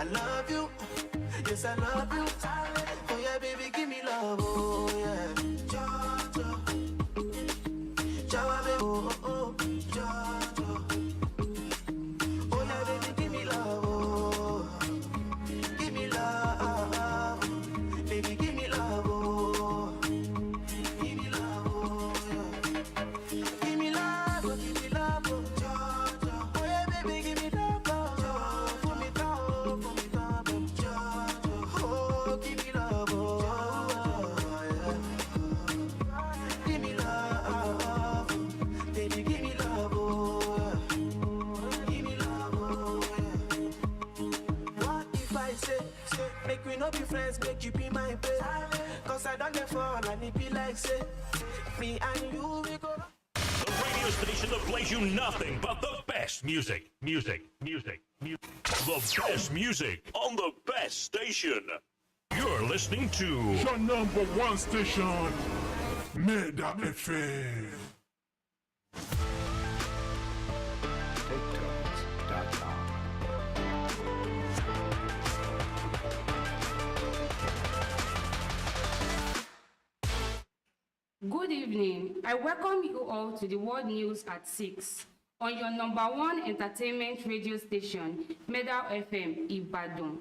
I love you, yes I love you. Oh yeah, baby, give me love, oh yeah. Jojo, Jawa, baby, oh oh, Jojo. Oh yeah, baby, give me love, oh. Give me love, baby, give me love, oh. Give me love, oh yeah. Give me love, oh, give me love, oh. Jojo. Oh yeah, baby, give me love, oh. Put me down, oh, Jojo. Oh, give me love, oh yeah. Give me love, baby, give me love, oh. Give me love, oh yeah. What if I say, make we no be friends, make you be my babe? Cause I don't get fall and it be like say, me and you, we go. The radio station that plays you nothing but the best music. The best music on the best station. You're listening to Your number one station, Meda FM. Good evening. I welcome you all to the World News at 6 on your number one entertainment radio station, Meda FM Ibadan.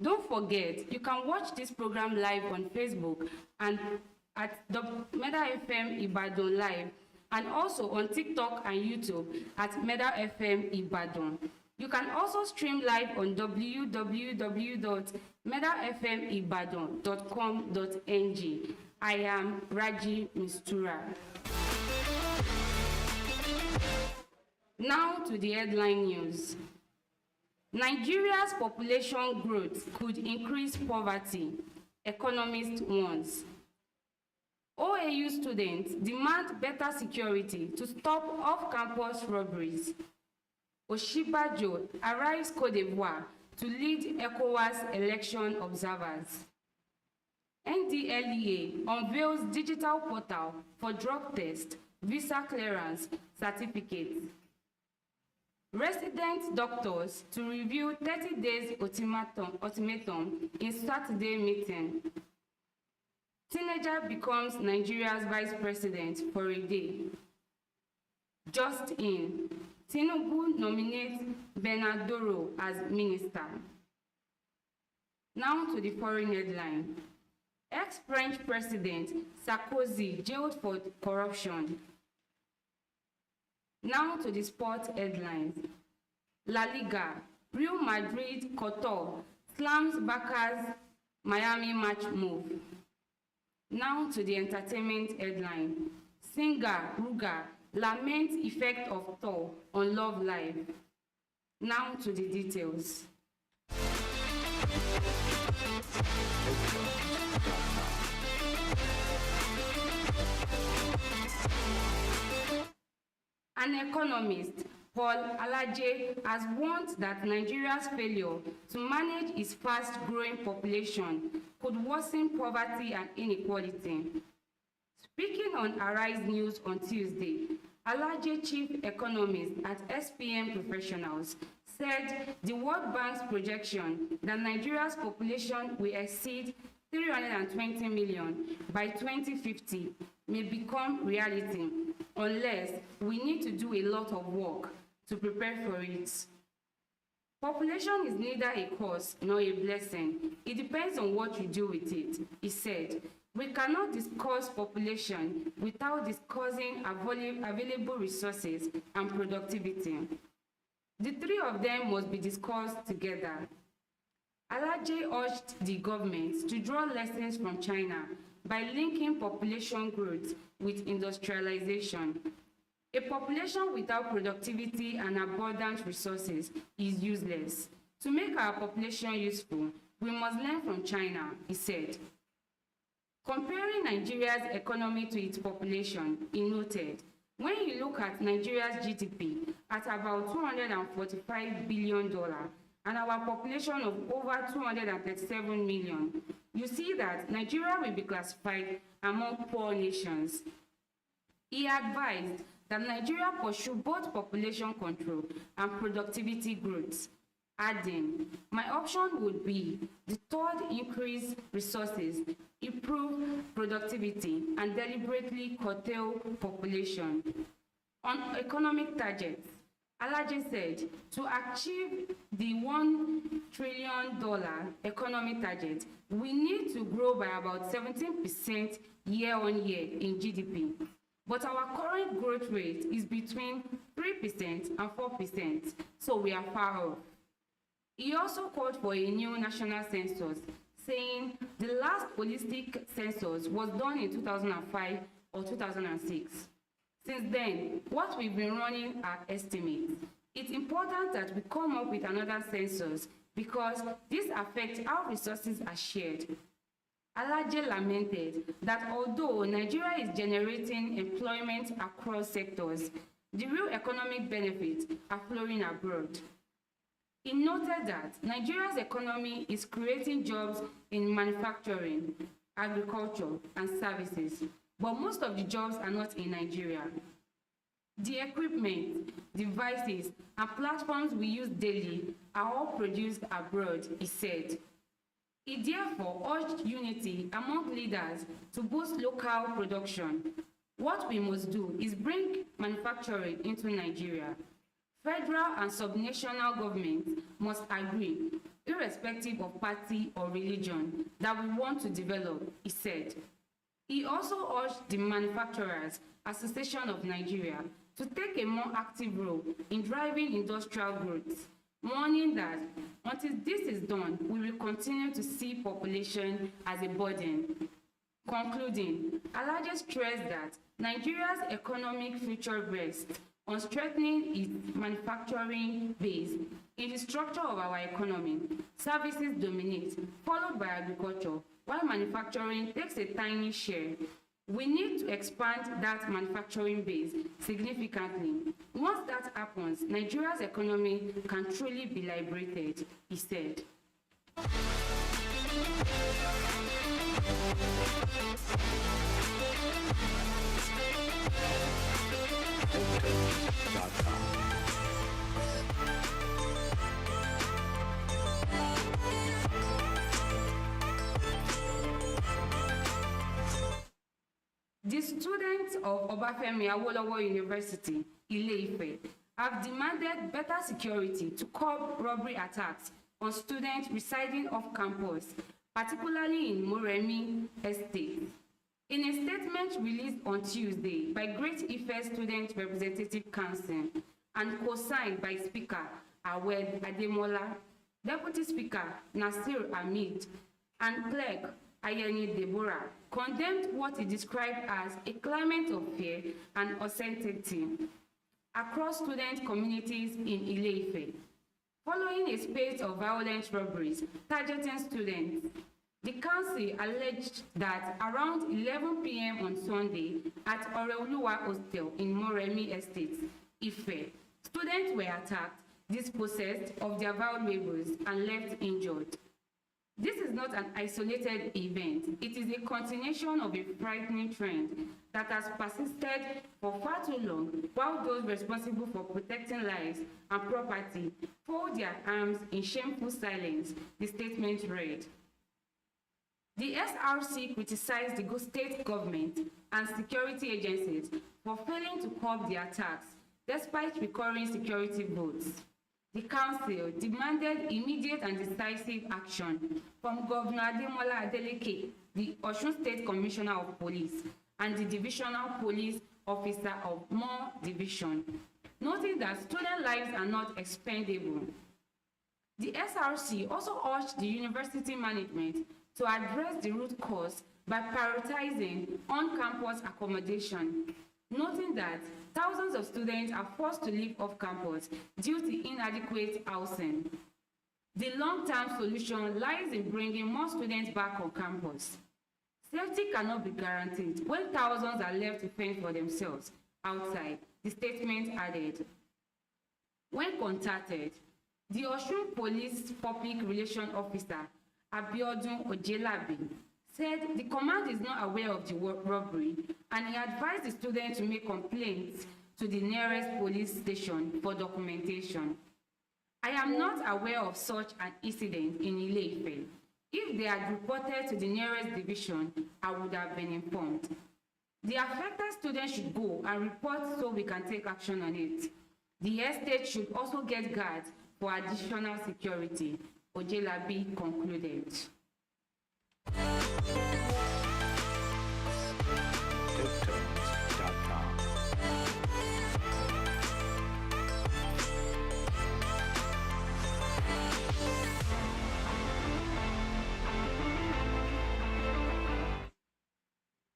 Don't forget, you can watch this program live on Facebook and at the Meda FM Ibadan Live, and also on TikTok and YouTube at Meda FM Ibadan. You can also stream live on www.medafmibadan.com.ng. I am Raji Mistura. Now to the headline news. Nigeria's population growth could increase poverty, economist warns. OAU students demand better security to stop off-campus robberies. Oshibajo arrives Côte d'Ivoire to lead ECOWAS election observers. NDLEA unveils digital portal for drug test, visa clearance certificates. Resident doctors to review 30 days ultimatum in Saturday meeting. Teenager becomes Nigeria's vice president for a day. Just in, Tinubu nominates Bernardoro as minister. Now to the foreign headline. Ex-French President Sarkozy jailed for corruption. Now to the sport headlines. La Liga, Real Madrid Qatar slams Barca's Miami match move. Now to the entertainment headline. Singer Ruga laments effect of tour on Love Live. Now to the details. An economist, Paul Alaje, has warned that Nigeria's failure to manage its fast-growing population could worsen poverty and inequality. Speaking on Arise News on Tuesday, Alaje, chief economist at SPM Professionals, said the World Bank's projection that Nigeria's population will exceed 320 million by 2050 may become reality unless we need to do a lot of work to prepare for it. Population is neither a curse nor a blessing. It depends on what you do with it, he said. We cannot discuss population without discussing available resources and productivity. The three of them must be discussed together. Alaje urged the government to draw lessons from China by linking population growth with industrialization. A population without productivity and abundant resources is useless. To make our population useful, we must learn from China, he said. Comparing Nigeria's economy to its population, he noted, when you look at Nigeria's GDP at about $245 billion and our population of over 237 million, you see that Nigeria will be classified among poor nations. He advised that Nigeria pursue both population control and productivity growth. adding, "My option would be the third: increase resources, improve productivity, and deliberately curtail population." On economic targets, Alaje said, to achieve the $1 trillion economic target, we need to grow by about 17% year-on-year in GDP. But our current growth rate is between 3% and 4%, so we are far off. He also called for a new national census, saying the last holistic census was done in 2005 or 2006. Since then, what we've been running are estimates. It's important that we come up with another census because this affects how resources are shared. Alaje lamented that although Nigeria is generating employment across sectors, the real economic benefits are flowing abroad. He noted that Nigeria's economy is creating jobs in manufacturing, agriculture, and services, but most of the jobs are not in Nigeria. The equipment, devices, and platforms we use daily are all produced abroad, he said. He therefore urged unity among leaders to boost local production. What we must do is bring manufacturing into Nigeria. Federal and subnational governments must agree, irrespective of party or religion, that we want to develop, he said. He also urged the Manufacturers Association of Nigeria to take a more active role in driving industrial growth, warning that until this is done, we will continue to see population as a burden. Concluding, Alaje stressed that Nigeria's economic future rests on strengthening its manufacturing base. In the structure of our economy, services dominate, followed by agriculture, while manufacturing takes a tiny share. We need to expand that manufacturing base significantly. Once that happens, Nigeria's economy can truly be liberated, he said. The students of Obafemi Awolowo University, Ile-Ife, have demanded better security to curb robbery attacks on students residing off campus, particularly in Moremi Estate. In a statement released on Tuesday by Great Ife Student Representative Council and co-signed by Speaker Awed Ademola, Deputy Speaker Nasir Hamid, and Clerk Ayeni Deborah, condemned what he described as a climate of fear and uncertainty across student communities in Ile-Ife. Following a spate of violent robberies targeting students, the council alleged that around 11 p.m. on Sunday at Oreoluwa Hostel in Moremi Estate, Ife, students were attacked, dispossessed of their valuables, and left injured. This is not an isolated event. It is a continuation of a frightening trend that has persisted for far too long, while those responsible for protecting lives and property fold their arms in shameful silence, the statement read. The SRC criticized the state government and security agencies for failing to curb the attacks, despite recurring security votes. The council demanded immediate and decisive action from Governor Ademola Adeleke, the Osun State Commissioner of Police, and the Divisional Police Officer of More Division, noting that student lives are not expendable. The SRC also urged the university management to address the root cause by prioritizing on-campus accommodation, noting that thousands of students are forced to live off campus due to inadequate housing. The long-term solution lies in bringing more students back on campus. Safety cannot be guaranteed when thousands are left to fend for themselves outside, the statement added. When contacted, the Osun Police Public Relations Officer, Abiodun Ojelabi, said the command is not aware of the robbery and he advised the student to make complaints to the nearest police station for documentation. I am not aware of such an incident in Ile-Ife. If they had reported to the nearest division, I would have been informed. The affected students should go and report so we can take action on it. The estate should also get guards for additional security, Ojelabi concluded.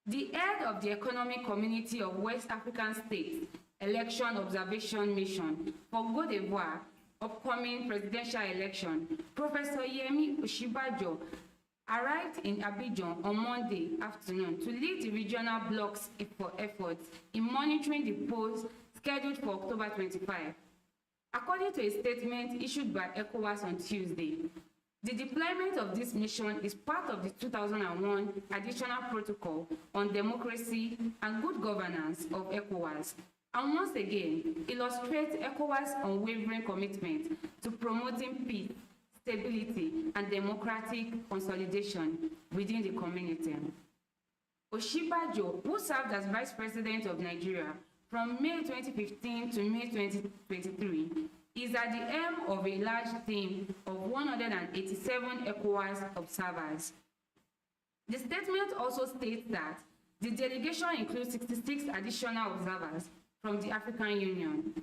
The head of the Economic Community of West African States Election Observation Mission for Cote d'Ivoire upcoming presidential election, Professor Yemi Oshibajo, arrived in Abidjan on Monday afternoon to lead the regional bloc's efforts in monitoring the polls scheduled for October 25. According to a statement issued by ECOWAS on Tuesday, the deployment of this mission is part of the 2001 Additional Protocol on Democracy and Good Governance of ECOWAS, and once again illustrates ECOWAS' unwavering commitment to promoting peace, stability, and democratic consolidation within the community. Oshibajo, who served as Vice President of Nigeria from May 2015 to May 2023, is at the helm of a large team of 187 ECOWAS observers. The statement also states that the delegation includes 66 additional observers from the African Union.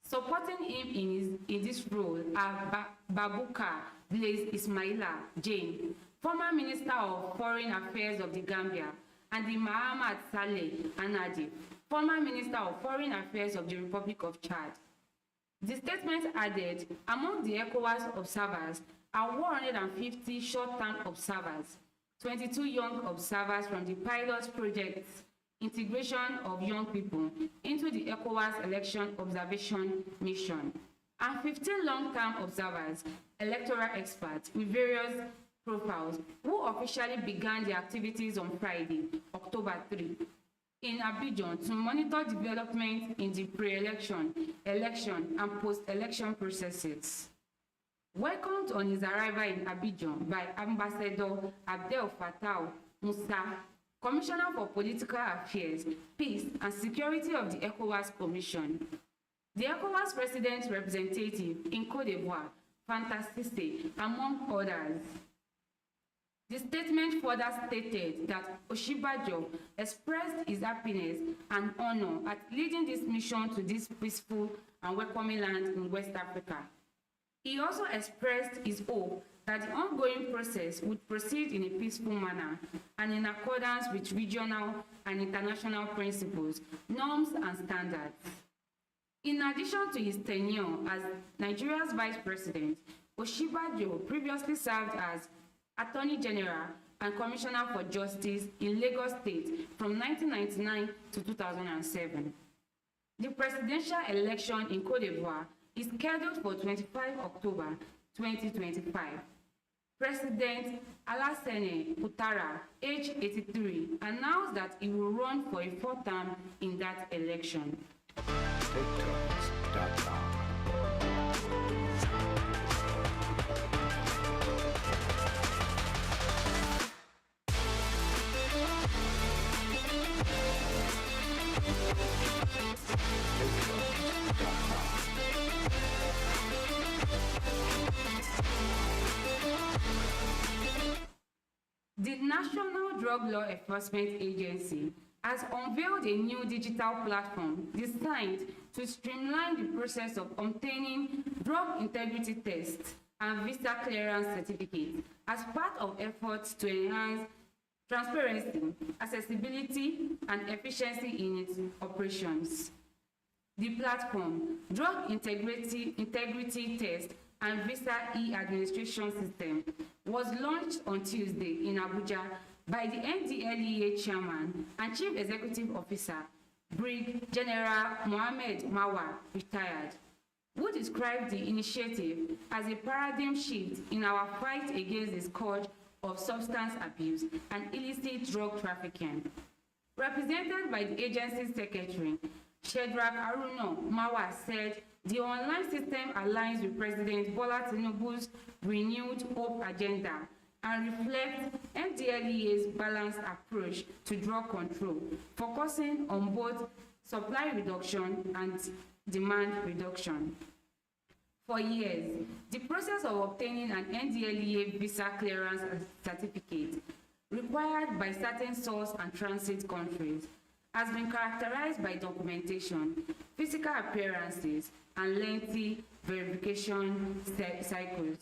Supporting him in this role are Baboucarr Blaise Ismaila Jane, former Minister of Foreign Affairs of the Gambia, and the Mahamat Saleh Anadi, former Minister of Foreign Affairs of the Republic of Chad. The statement added, among the ECOWAS observers are 150 short-term observers, 22 young observers from the pilot project's integration of young people into the ECOWAS Election Observation Mission, and 15 long-term observers, electoral experts with various profiles, who officially began their activities on Friday, October 3, in Abidjan to monitor development in the pre-election, election, and post-election processes. Welcomed on his arrival in Abidjan by Ambassador Abdel Fattah Musa, Commissioner for Political Affairs, Peace, and Security of the ECOWAS Commission. The ECOWAS President's representative in Cote d'Ivoire, Fanta Cissé, among others. The statement further stated that Oshibajo expressed his happiness and honor at leading this mission to this peaceful and welcoming land in West Africa. He also expressed his hope that the ongoing process would proceed in a peaceful manner and in accordance with regional and international principles, norms, and standards. In addition to his tenure as Nigeria's Vice President, Oshibajo previously served as Attorney General and Commissioner for Justice in Lagos State from 1999 to 2007. The presidential election in Cote d'Ivoire is scheduled for 25 October 2025. President Alassane Ouattara, age 83, announced that he will run for a fourth term in that election. The National Drug Law Enforcement Agency has unveiled a new digital platform designed to streamline the process of obtaining drug integrity tests and visa clearance certificates as part of efforts to enhance transparency, accessibility, and efficiency in its operations. The platform, Drug Integrity Test and Visa E-Administration System, was launched on Tuesday in Abuja by the NDLEA Chairman and Chief Executive Officer, Brig General Mohammed Mawa, retired, who described the initiative as a paradigm shift in our fight against the scourge of substance abuse and illicit drug trafficking. Represented by the agency's secretary, Shedrack Aruno Mawa said The online system aligns with President Bola Tinubu's renewed hope agenda and reflects NDLEA's balanced approach to drug control, focusing on both supply reduction and demand reduction. For years, the process of obtaining an NDLEA visa clearance certificate required by certain source and transit countries has been characterized by documentation, physical appearances, and lengthy verification cycles.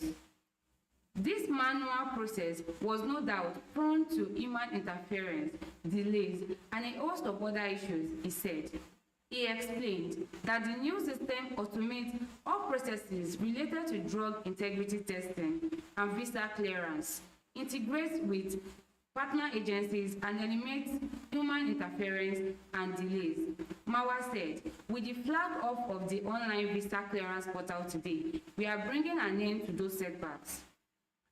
This manual process was no doubt prone to human interference, delays, and a host of other issues, he said. He explained that the new system automates all processes related to drug integrity testing and visa clearance, integrates with partner agencies, and eliminates human interference and delays. Mawa said, with the flag off of the online visa clearance portal today, we are bringing an end to those setbacks.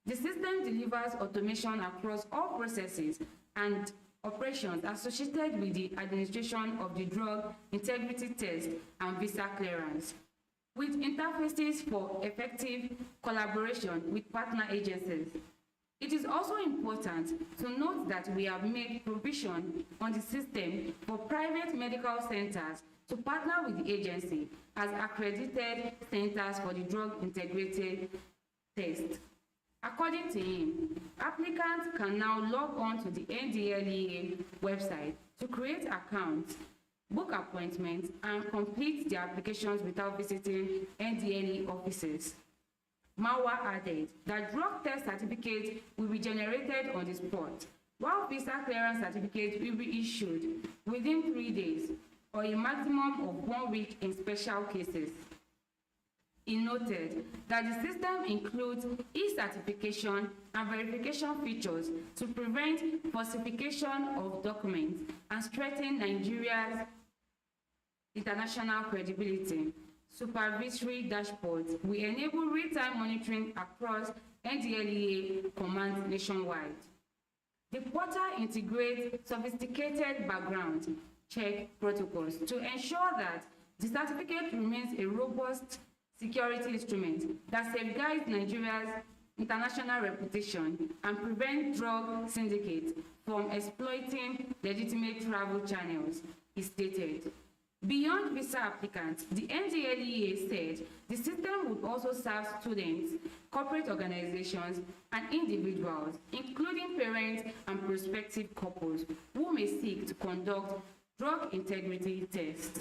The system delivers automation across all processes and operations associated with the administration of the drug integrity test and visa clearance, with interfaces for effective collaboration with partner agencies. It is also important to note that we have made provision on the system for private medical centers to partner with the agency as accredited centers for the drug integrated test. According to him, applicants can now log on to the NDLEA website to create accounts, book appointments, and complete their applications without visiting NDLEA offices. Mawa added that drug test certificates will be generated on the spot, while visa clearance certificates will be issued within 3 days or a maximum of 1 week in special cases. He noted that the system includes e-certification and verification features to prevent falsification of documents and strengthen Nigeria's international credibility. Supervisory dashboards will enable real-time monitoring across NDLEA commands nationwide. The portal integrates sophisticated background check protocols to ensure that the certificate remains a robust security instrument that safeguards Nigeria's international reputation and prevents drug syndicates from exploiting legitimate travel channels, he stated. Beyond visa applicants, the NDLEA said the system would also serve students, corporate organizations, and individuals, including parents and prospective couples, who may seek to conduct drug integrity tests.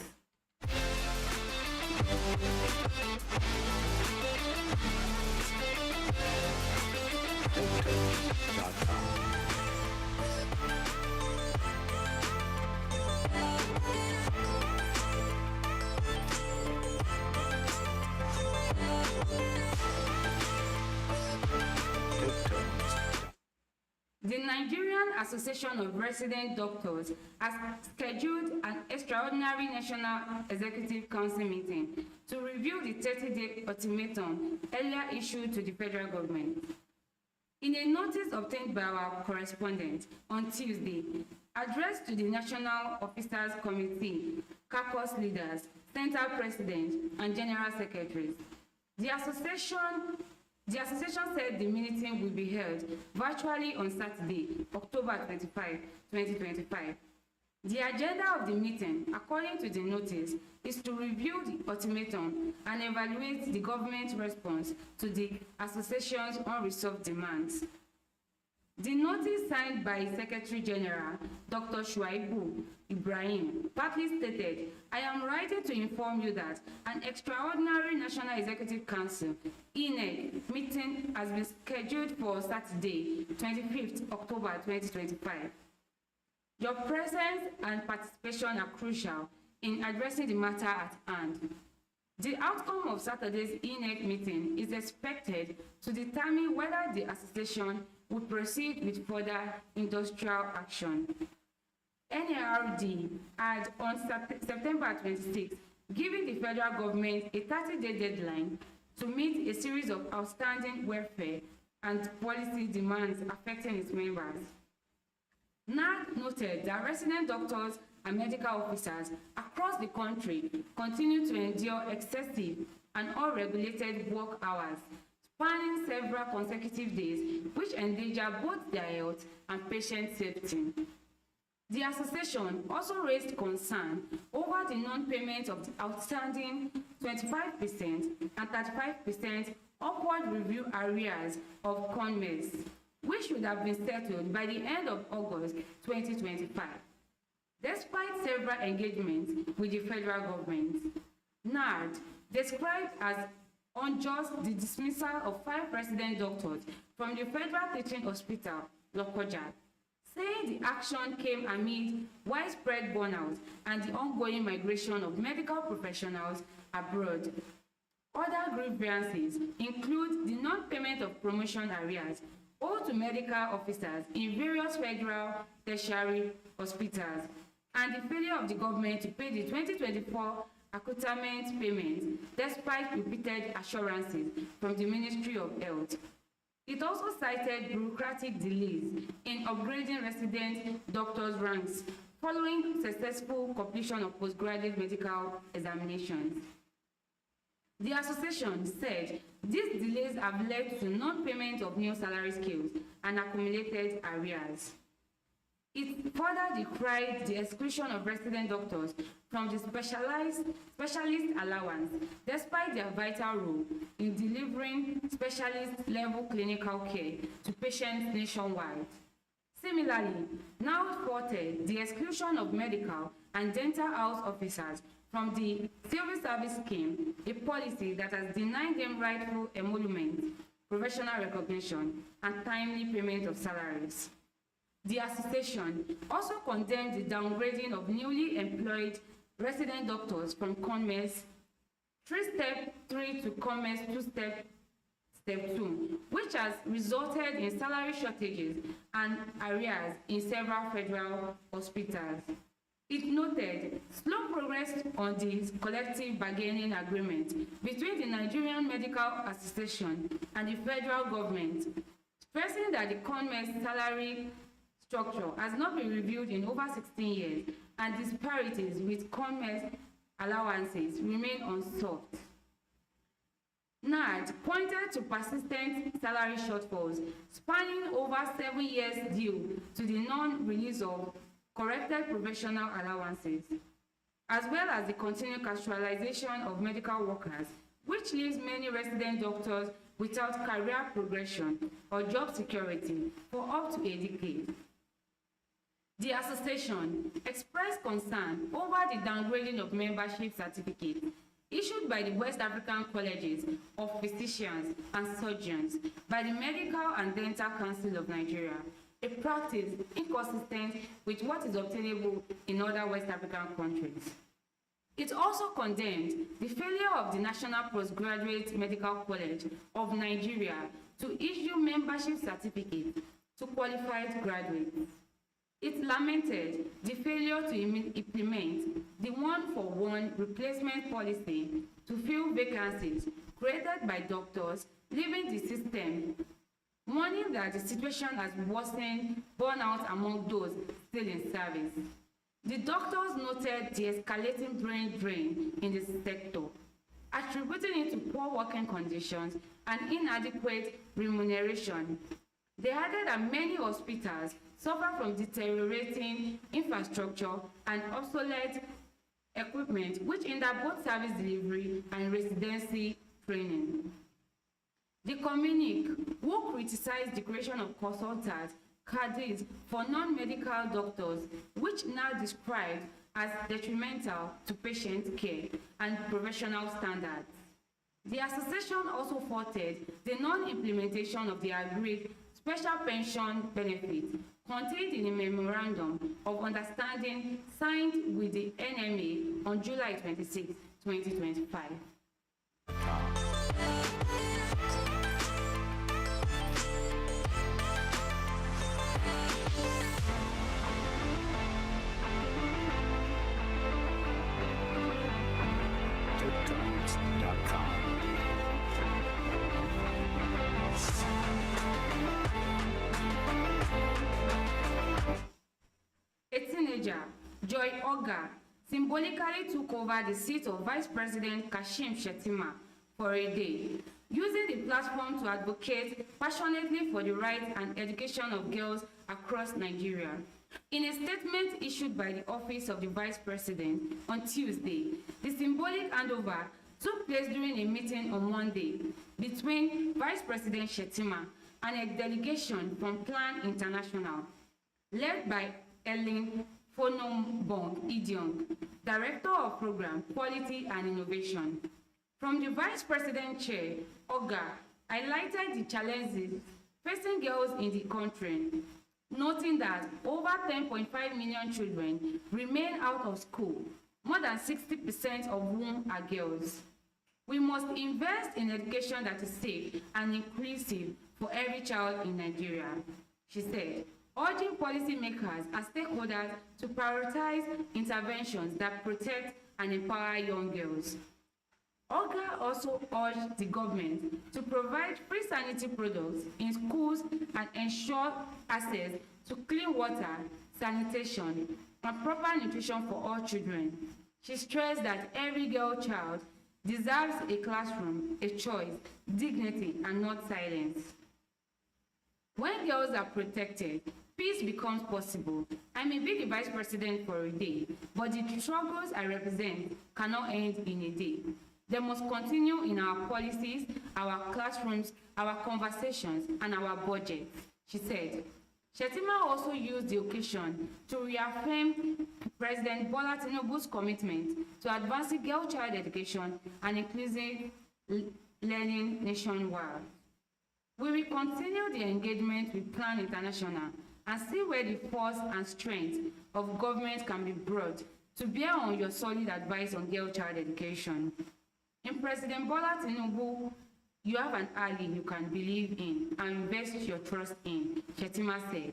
The Nigerian Association of Resident Doctors has scheduled an extraordinary National Executive Council meeting to review the 30-day ultimatum earlier issued to the federal government. In a notice obtained by our correspondent on Tuesday, addressed to the National Officers Committee, caucus leaders, center presidents, and general secretaries, the association said the meeting will be held virtually on Saturday, October 25, 2025. The agenda of the meeting, according to the notice, is to review the ultimatum and evaluate the government's response to the association's unresolved demands. The notice signed by Secretary General Dr. Shuaibu Ibrahim partly stated, I am writing to inform you that an extraordinary National Executive Council (INEC) meeting has been scheduled for Saturday, 25th October 2025. Your presence and participation are crucial in addressing the matter at hand. The outcome of Saturday's INEC meeting is expected to determine whether the association will proceed with further industrial action. NARD had on September 26 given the federal government a 30-day deadline to meet a series of outstanding welfare and policy demands affecting its members. NARD noted that resident doctors and medical officers across the country continue to endure excessive and unregulated work hours, spanning several consecutive days, which endanger both their health and patient safety. The association also raised concern over the non-payment of the outstanding 25% and 35% upward review arrears of CONMES, which should have been settled by the end of August 2025. Despite several engagements with the federal government, NARD described as unjust the dismissal of 5 resident doctors from the Federal Teaching Hospital, Lokoja, saying the action came amid widespread burnout and the ongoing migration of medical professionals abroad. Other grievances include the non-payment of promotion arrears owed to medical officers in various federal tertiary hospitals and the failure of the government to pay the 2024 accoutrement payments despite repeated assurances from the Ministry of Health. It also cited bureaucratic delays in upgrading resident doctors' ranks following successful completion of postgraduate medical examinations. The association said these delays have led to non-payment of new salary scales and accumulated arrears. It further decried the exclusion of resident doctors from the specialist allowance, despite their vital role in delivering specialist-level clinical care to patients nationwide. Similarly, now faulted the exclusion of medical and dental health officers from the civil service scheme, a policy that has denied them rightful emolument, professional recognition, and timely payment of salaries. The association also condemned the downgrading of newly employed resident doctors from CONMES 3-Step 3 to CONMES 2-Step 2, which has resulted in salary shortages and arrears in several federal hospitals. It noted slow progress on the collective bargaining agreement between the Nigerian Medical Association and the federal government, stressing that the CONMES salary structure has not been reviewed in over 16 years and disparities with CONMES allowances remain unsolved. NARD pointed to persistent salary shortfalls spanning over 7 years due to the non-release of corrected professional allowances, as well as the continued casualization of medical workers, which leaves many resident doctors without career progression or job security for up to a decade. The association expressed concern over the downgrading of membership certificates issued by the West African Colleges of Physicians and Surgeons by the Medical and Dental Council of Nigeria, a practice inconsistent with what is obtainable in other West African countries. It also condemned the failure of the National Postgraduate Medical College of Nigeria to issue membership certificates to qualified graduates. It lamented the failure to implement the one-for-one replacement policy to fill vacancies created by doctors leaving the system, warning that the situation has worsened burnout among those still in service. The doctors noted the escalating brain drain in the sector, attributing it to poor working conditions and inadequate remuneration. They added that many hospitals suffer from deteriorating infrastructure and obsolete equipment, which hinder both service delivery and residency training. The communique, who criticized the creation of consultant cadres for non-medical doctors, which now described as detrimental to patient care and professional standards. The association also faulted the non-implementation of the agreed special pension benefit contained in a memorandum of understanding signed with the NMA on July 26, 2025. A teenager Joy Oga symbolically took over the seat of Vice President Kashim Shettima for a day, using the platform to advocate passionately for the rights and education of girls across Nigeria. In a statement issued by the Office of the Vice President on Tuesday, the symbolic handover took place during a meeting on Monday between Vice President Shettima and a delegation from Plan International, led by Ellen Fonombong Idiong, Director of Program, Quality and Innovation. From the Vice President chair, Oga highlighted the challenges facing girls in the country, noting that over 10.5 million children remain out of school, more than 60% of whom are girls. We must invest in education that is safe and inclusive for every child in Nigeria, she said, urging policymakers and stakeholders to prioritize interventions that protect and empower young girls. Oga also urged the government to provide free sanitary products in schools and ensure access to clean water, sanitation, and proper nutrition for all children. She stressed that every girl child deserves a classroom, a choice, dignity, and not silence. When girls are protected, peace becomes possible. I may be the Vice President for a day, but the struggles I represent cannot end in a day. They must continue in our policies, our classrooms, our conversations, and our budget, she said. Shettima also used the occasion to reaffirm President Bola Tinubu's commitment to advancing girl child education and inclusive learning nationwide. We will continue the engagement with Plan International and see where the force and strength of government can be brought to bear on your solid advice on girl child education. In President Bola Tinubu, you have an ally you can believe in and invest your trust in, Shettima said.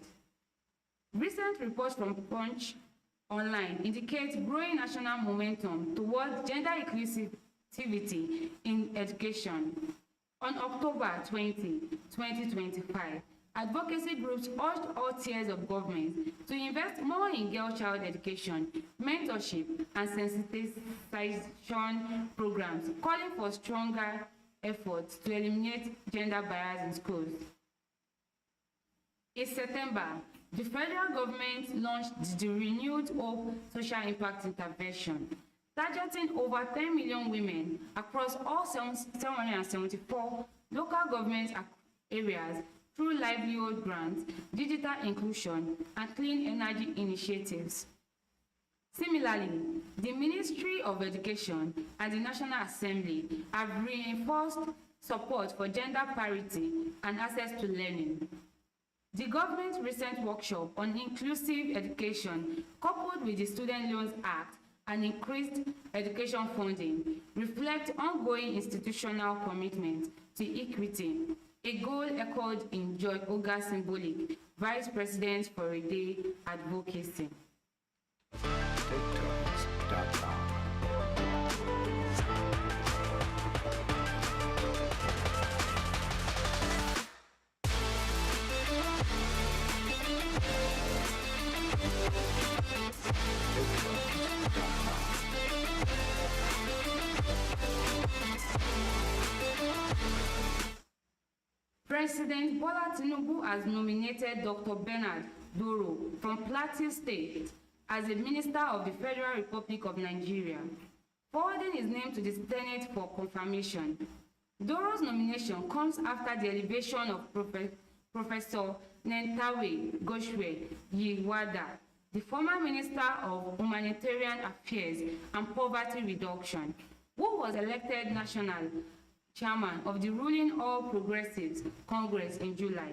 Recent reports from Punch Online indicate growing national momentum towards gender inclusivity in education. On October 20, 2025, advocacy groups urged all tiers of government to invest more in girl child education, mentorship, and sensitization programs, calling for stronger efforts to eliminate gender bias in schools. In September, the federal government launched the renewed Hope Social Impact Intervention, targeting over 10 million women across all 774 local government areas through livelihood grants, digital inclusion, and clean energy initiatives. Similarly, the Ministry of Education and the National Assembly have reinforced support for gender parity and access to learning. The government's recent workshop on inclusive education, coupled with the Student Loans Act and increased education funding, reflect ongoing institutional commitment to equity, a goal echoed in Joy Oga's symbolic Vice President for a Day advocacy. TakeTones.com. President Bola Tinubu has nominated Dr. Bernard Doro from Plateau State as the Minister of the Federal Republic of Nigeria, forwarding his name to the Senate for confirmation. Doro's nomination comes after the elevation of Professor Nentawe Goshwe Yiwada, the former Minister of Humanitarian Affairs and Poverty Reduction, who was elected national chairman of the ruling All Progressives Congress in July.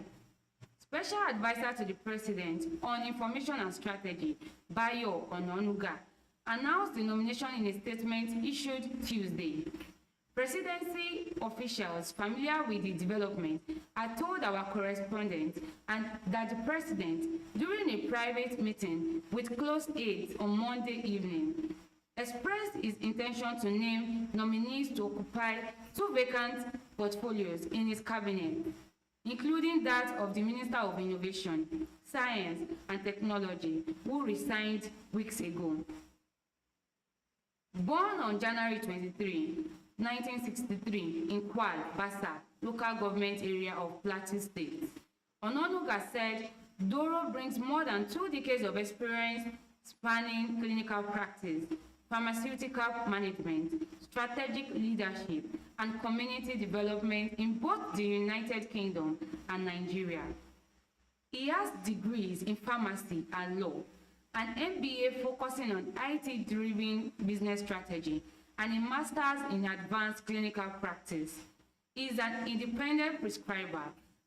Special Advisor to the President on Information and Strategy, Bayo Ononuga, announced the nomination in a statement issued Tuesday. Presidency officials familiar with the development had told our correspondent that the President, during a private meeting with close aides on Monday evening, expressed his intention to name nominees to occupy 2 vacant portfolios in his cabinet, including that of the Minister of Innovation, Science and Technology, who resigned weeks ago. Born on January 23, 1963 in Kwal, Bassa, local government area of Plateau State, Ononuga said Doro brings more than 2 decades of experience spanning clinical practice, pharmaceutical management, strategic leadership, and community development in both the United Kingdom and Nigeria. He has degrees in pharmacy and law, an MBA focusing on IT-driven business strategy, and a master's in advanced clinical practice. He is an independent prescriber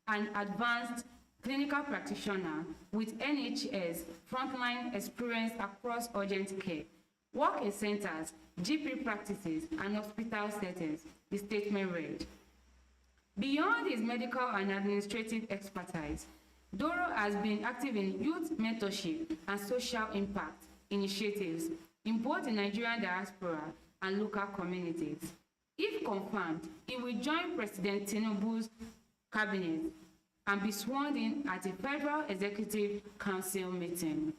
and advanced clinical practitioner with NHS frontline experience across urgent care, work in centers, GP practices, and hospital settings, the statement read. Beyond his medical and administrative expertise, Doro has been active in youth mentorship and social impact initiatives in both the Nigerian diaspora and local communities. If confirmed, he will join President Tinubu's cabinet and be sworn in at a Federal Executive Council meeting.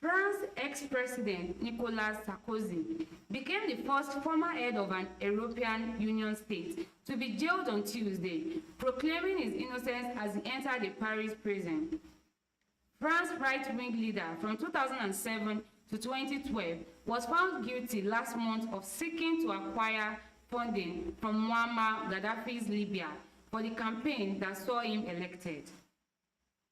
France's ex-president Nicolas Sarkozy became the first former head of an European Union state to be jailed on Tuesday, proclaiming his innocence as he entered a Paris prison. France's right-wing leader from 2007 to 2012 was found guilty last month of seeking to acquire funding from Muammar Gaddafi's Libya for the campaign that saw him elected.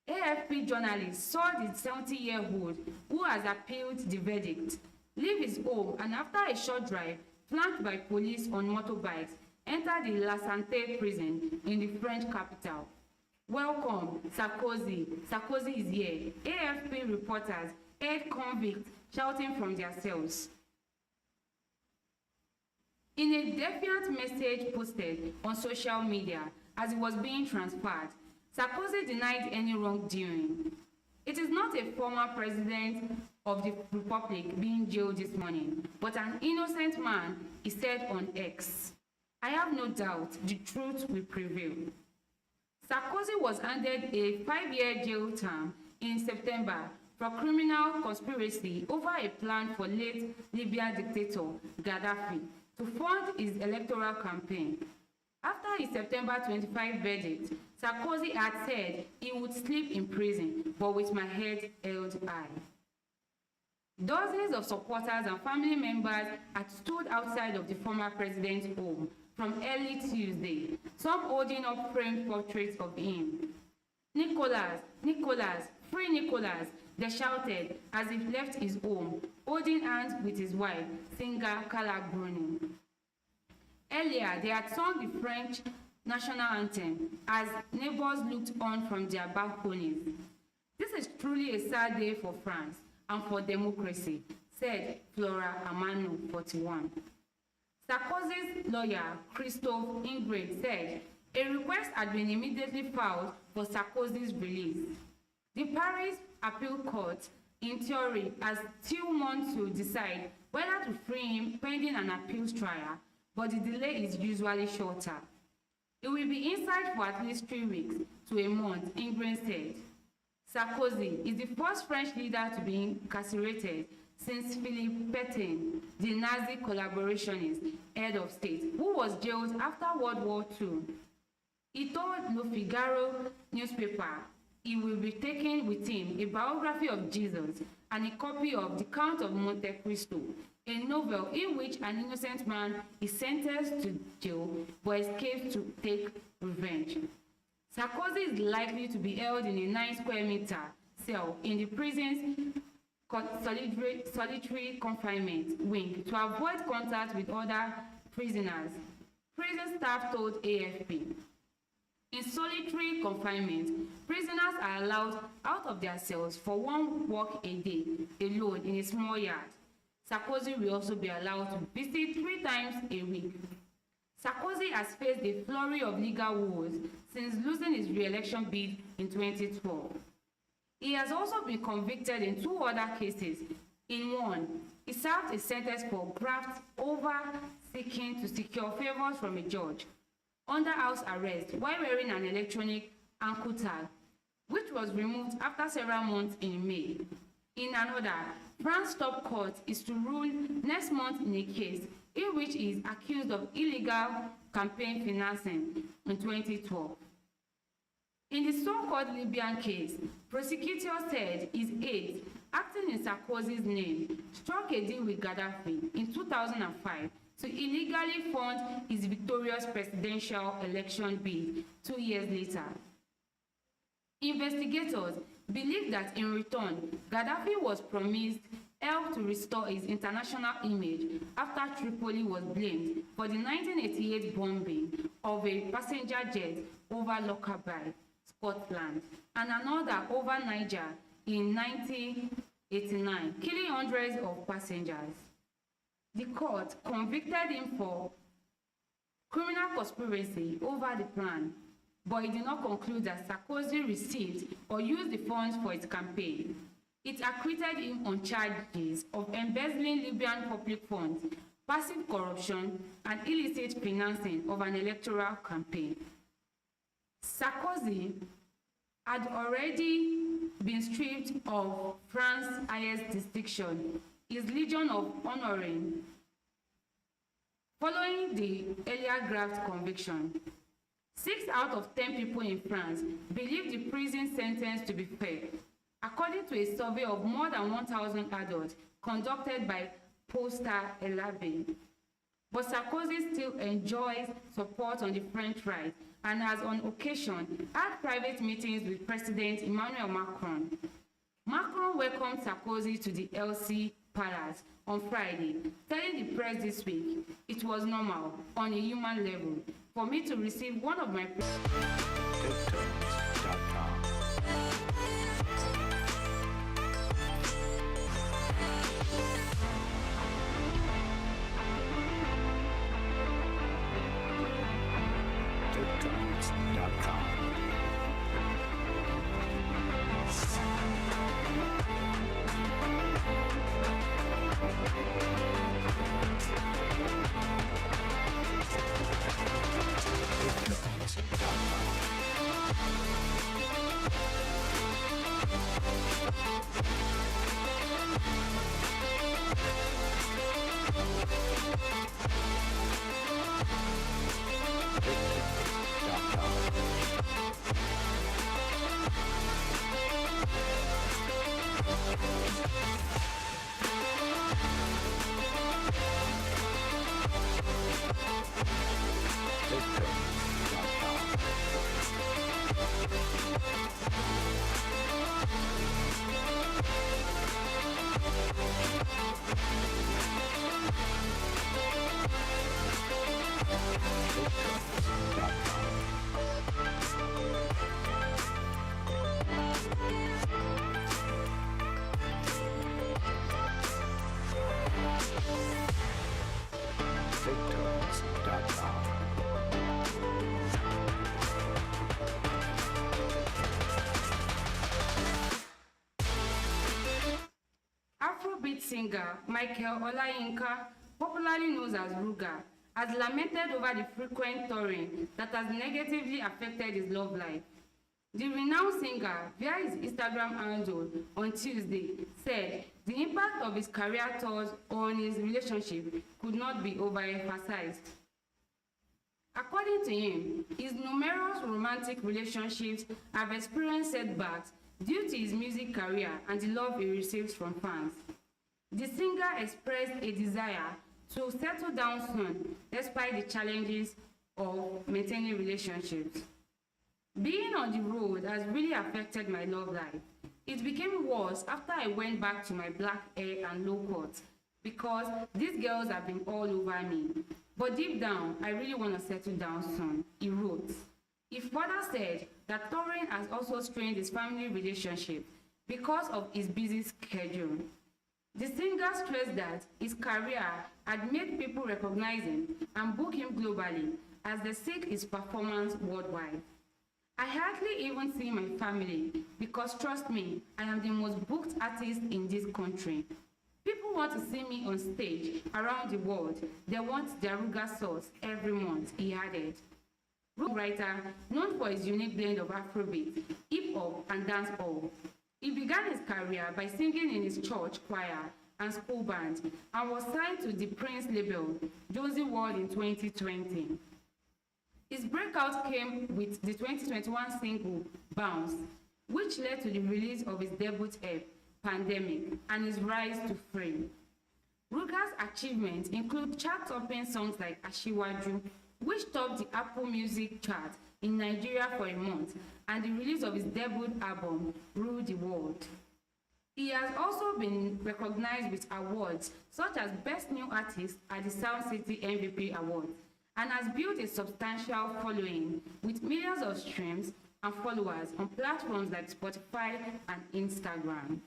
AFP journalists saw the 70-year-old, who has appealed the verdict, leave his home and after a short drive, flanked by police on motorbikes, enter the La Santé prison in the French capital. Welcome, Sarkozy. Sarkozy is here. AFP reporters heard convicts shouting from their cells. In a defiant message posted on social media as it was being transferred, Sarkozy denied any wrongdoing. It is not a former president of the Republic being jailed this morning, but an innocent man, he said on X. I have no doubt the truth will prevail. Sarkozy was handed a 5-year jail term in September for criminal conspiracy over a plan for late Libyan dictator Gaddafi to fund his electoral campaign. After his September 25 verdict, Sarkozy had said he would sleep in prison, but with my head held high. Dozens of supporters and family members had stood outside of the former president's home from early Tuesday, some holding up framed portraits of him. Nicolas, Nicolas, free Nicolas, they shouted as he left his home, holding hands with his wife, singer Carla Bruni. Earlier, they had sung the French national anthem as neighbors looked on from their balconies. This is truly a sad day for France and for democracy, said Flora Amano, 41. Sarkozy's lawyer, Christophe Ingrid, said a request had been immediately filed for Sarkozy's release. The Paris Appeal Court, in theory, has 2 months to decide whether to free him pending an appeals trial, but the delay is usually shorter. It will be inside for at least 3 weeks to a month, Ingrid said. Sarkozy is the first French leader to be incarcerated since Philippe Pétain, the Nazi collaborationist head of state, who was jailed after World War II. He told Le Figaro newspaper he will be taking with him a biography of Jesus and a copy of The Count of Monte Cristo, a novel in which an innocent man is sentenced to jail but escapes to take revenge. Sarkozy is likely to be held in a 9-square-meter cell in the prison's solitary confinement wing to avoid contact with other prisoners, prison staff told AFP. In solitary confinement, prisoners are allowed out of their cells for 1 walk a day alone in a small yard. Sarkozy will also be allowed to visit 3 times a week. Sarkozy has faced a flurry of legal woes since losing his re-election bid in 2012. He has also been convicted in 2 other cases. In one, he served a sentence for graft over seeking to secure favors from a judge under house arrest while wearing an electronic ankle tag, which was removed after several months in May. In another, France's top court is to rule next month in a case in which he is accused of illegal campaign financing in 2012. In the so-called Libyan case, prosecutors said his aides, acting in Sarkozy's name, struck a deal with Gaddafi in 2005 to illegally fund his victorious presidential election bid 2 years later. Investigators believe that in return, Gaddafi was promised help to restore his international image after Tripoli was blamed for the 1988 bombing of a passenger jet over Lockerbie, Scotland, and another over Niger in 1989, killing hundreds of passengers. The court convicted him for criminal conspiracy over the plan, but it did not conclude that Sarkozy received or used the funds for his campaign. It acquitted him on charges of embezzling Libyan public funds, passive corruption, and illicit financing of an electoral campaign. Sarkozy had already been stripped of France's highest distinction, his Legion of Honor, following the earlier graft conviction. 6 out of 10 people in France believe the prison sentence to be fair, according to a survey of more than 1,000 adults conducted by Posta Elabe. But Sarkozy still enjoys support on the French right and has on occasion had private meetings with President Emmanuel Macron. Macron welcomed Sarkozy to the Elysee Palace on Friday, telling the press this week it was normal, on a human level, for me to receive one of my Afrobeat singer Michael Olayinka, popularly known as Ruga, has lamented over the frequent touring that has negatively affected his love life. The renowned singer, via his Instagram handle on Tuesday, said the impact of his career tours on his relationship could not be overemphasized. According to him, his numerous romantic relationships have experienced setbacks due to his music career and the love he receives from fans. The singer expressed a desire to settle down soon despite the challenges of maintaining relationships. Being on the road has really affected my love life. It became worse after I went back to my black hair and low cut because these girls have been all over me. But deep down, I really want to settle down soon, he wrote. He further said that touring has also strained his family relationship because of his busy schedule. The singer stressed that his career had made people recognize him and book him globally as they seek his performance worldwide. I hardly even see my family because, trust me, I am the most booked artist in this country. People want to see me on stage around the world. They want their Ruga sauce every month, he added. Ruga writer known for his unique blend of Afrobeat, hip-hop, and dancehall. He began his career by singing in his church choir and school band and was signed to the Prince label, Josie World, in 2020. His breakout came with the 2021 single, Bounce, which led to the release of his debut EP, Pandemic, and his rise to fame. Ruga's achievements include chart-topping songs like Ashiwaju, which topped the Apple Music chart in Nigeria for a month, and the release of his debut album, Rule the World. He has also been recognized with awards such as Best New Artist at the Sound City MVP Awards, and has built a substantial following with millions of streams and followers on platforms like Spotify and Instagram.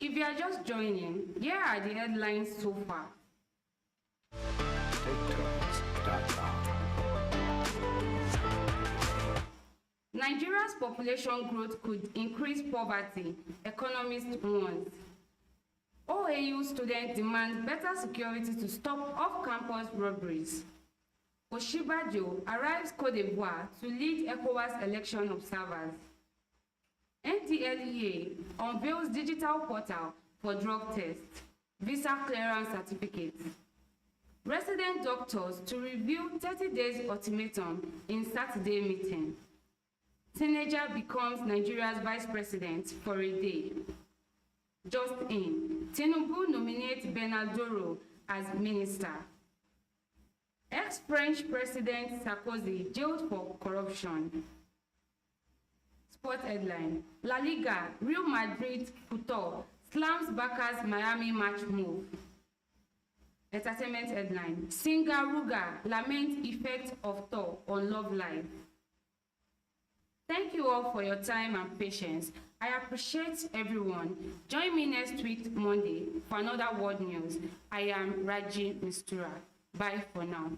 If you are just joining, here are the headlines so far. Nigeria's population growth could increase poverty, economists warns. OAU students demand better security to stop off-campus robberies. Oshibajo arrives Cote d'Ivoire to lead ECOWAS election observers. NDLEA unveils digital portal for drug tests, visa clearance certificates. Resident doctors to review 30 days ultimatum in Saturday meeting. Teenager becomes Nigeria's vice president for a day. Just in, Tinubu nominates Bernardoro as minister. Ex-French President Sarkozy jailed for corruption. Sport headline: La Liga, Real Madrid Couture slams Barca's Miami match move. Entertainment headline: Singer Ruga laments effect of tour on Love Live. Thank you all for your time and patience. I appreciate everyone. Join me next week, Monday, for another World News. I am Raji Mistura. Bye for now.